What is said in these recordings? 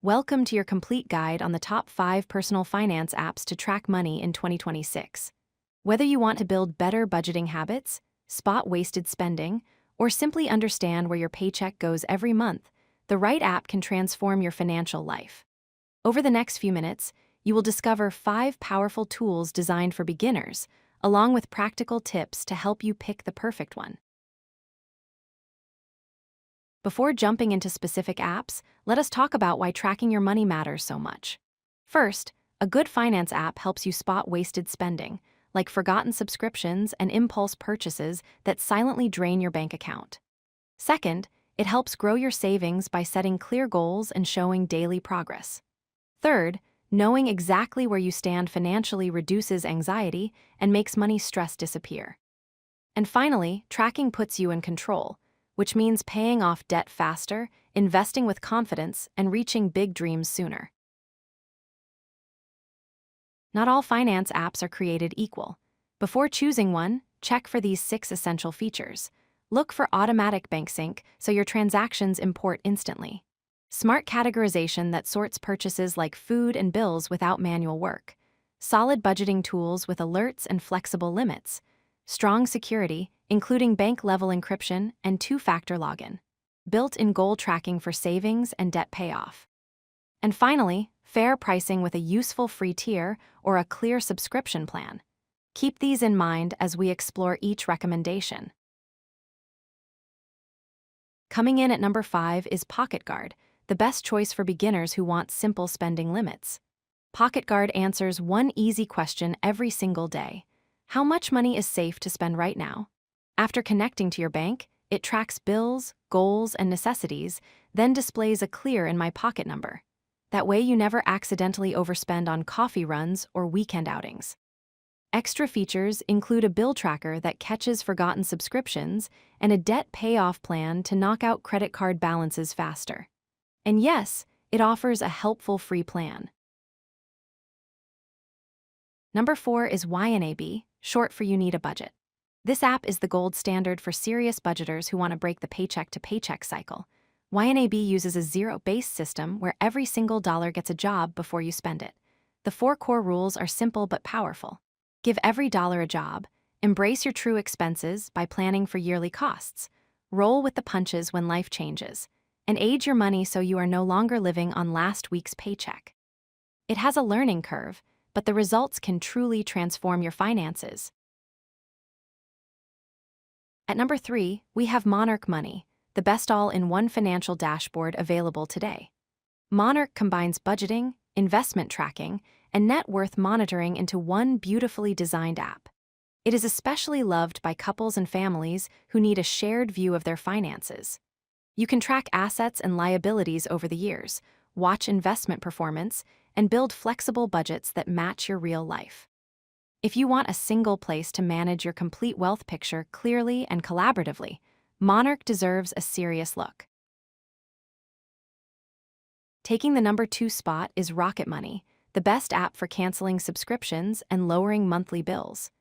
Welcome to your complete guide on the top 5 personal finance apps to track money in 2026. Whether you want to build better budgeting habits, spot wasted spending, or simply understand where your paycheck goes every month, the right app can transform your financial life. Over the next few minutes, you will discover 5 powerful tools designed for beginners, along with practical tips to help you pick the perfect one. Before jumping into specific apps, let us talk about why tracking your money matters so much. First, a good finance app helps you spot wasted spending, like forgotten subscriptions and impulse purchases that silently drain your bank account. Second, it helps grow your savings by setting clear goals and showing daily progress. Third, knowing exactly where you stand financially reduces anxiety and makes money stress disappear. And finally, tracking puts you in control, which means paying off debt faster, investing with confidence, and reaching big dreams sooner. Not all finance apps are created equal. Before choosing one, check for these 6 essential features. Look for automatic bank sync so your transactions import instantly. Smart categorization that sorts purchases like food and bills without manual work. Solid budgeting tools with alerts and flexible limits. Strong security, including bank-level encryption and 2-factor login. Built-in goal tracking for savings and debt payoff. And finally, fair pricing with a useful free tier or a clear subscription plan. Keep these in mind as we explore each recommendation. Coming in at number 5 is PocketGuard, the best choice for beginners who want simple spending limits. PocketGuard answers one easy question every single day. How much money is safe to spend right now? After connecting to your bank, it tracks bills, goals, and necessities, then displays a clear in my pocket number. That way you never accidentally overspend on coffee runs or weekend outings. Extra features include a bill tracker that catches forgotten subscriptions and a debt payoff plan to knock out credit card balances faster. And yes, it offers a helpful free plan. Number 4 is YNAB, short for You Need a Budget. This app is the gold standard for serious budgeters who want to break the paycheck-to-paycheck cycle. YNAB uses a zero-based system where every single dollar gets a job before you spend it. The 4 core rules are simple but powerful. Give every dollar a job, embrace your true expenses by planning for yearly costs, roll with the punches when life changes, and age your money so you are no longer living on last week's paycheck. It has a learning curve, but the results can truly transform your finances. At number 3, we have Monarch Money, the best all-in-one financial dashboard available today. Monarch combines budgeting, investment tracking, and net worth monitoring into one beautifully designed app. It is especially loved by couples and families who need a shared view of their finances. You can track assets and liabilities over the years, watch investment performance, and build flexible budgets that match your real life. If you want a single place to manage your complete wealth picture clearly and collaboratively, Monarch deserves a serious look. Taking the number 2 spot is Rocket Money, the best app for canceling subscriptions and lowering monthly bills.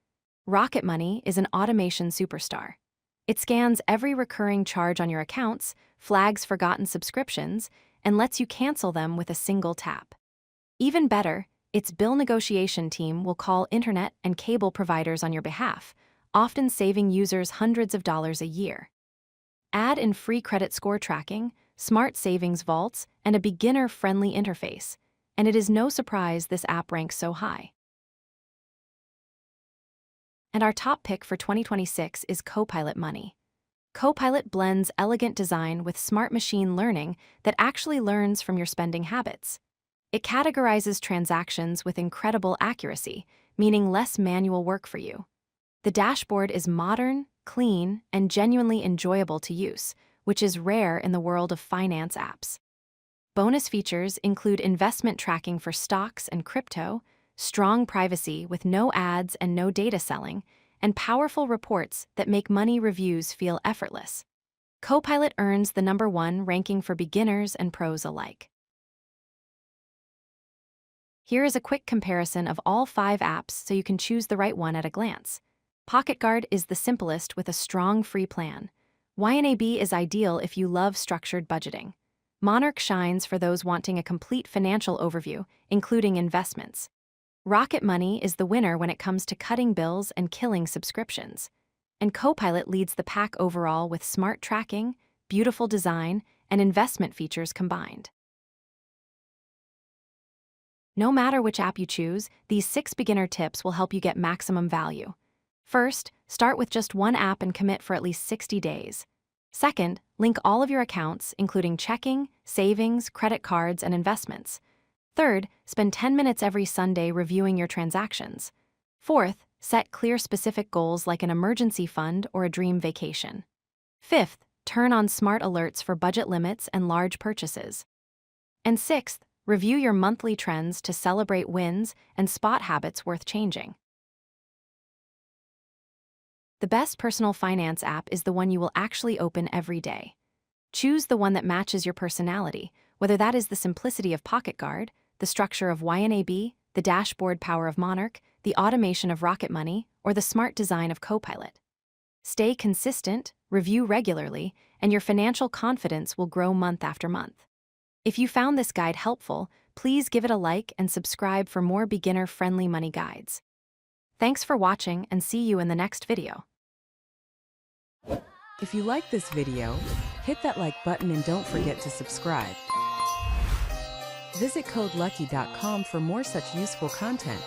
Rocket Money is an automation superstar. It scans every recurring charge on your accounts, flags forgotten subscriptions, and lets you cancel them with a single tap. Even better, its bill negotiation team will call internet and cable providers on your behalf, often saving users hundreds of dollars a year. Add in free credit score tracking, smart savings vaults, and a beginner-friendly interface, and it is no surprise this app ranks so high. And our top pick for 2026 is Copilot Money. Copilot blends elegant design with smart machine learning that actually learns from your spending habits. It categorizes transactions with incredible accuracy, meaning less manual work for you. The dashboard is modern, clean, and genuinely enjoyable to use, which is rare in the world of finance apps. Bonus features include investment tracking for stocks and crypto, strong privacy with no ads and no data selling, and powerful reports that make money reviews feel effortless. Copilot earns the number 1 ranking for beginners and pros alike. Here is a quick comparison of all 5 apps so you can choose the right one at a glance. PocketGuard is the simplest with a strong free plan. YNAB is ideal if you love structured budgeting. Monarch shines for those wanting a complete financial overview, including investments. Rocket Money is the winner when it comes to cutting bills and killing subscriptions. And Copilot leads the pack overall with smart tracking, beautiful design, and investment features combined. No matter which app you choose, these 6 beginner tips will help you get maximum value. First, start with just one app and commit for at least 60 days. Second, link all of your accounts, including checking, savings, credit cards, and investments. Third, spend 10 minutes every Sunday reviewing your transactions. Fourth, set clear specific goals like an emergency fund or a dream vacation. Fifth, turn on smart alerts for budget limits and large purchases. And sixth, review your monthly trends to celebrate wins and spot habits worth changing. The best personal finance app is the one you will actually open every day. Choose the one that matches your personality, whether that is the simplicity of PocketGuard, the structure of YNAB, the dashboard power of Monarch, the automation of Rocket Money, or the smart design of Copilot. Stay consistent, review regularly, and your financial confidence will grow month after month. If you found this guide helpful, please give it a like and subscribe for more beginner-friendly money guides. Thanks for watching and see you in the next video. If you like this video, hit that like button and don't forget to subscribe. Visit codelucky.com for more such useful content.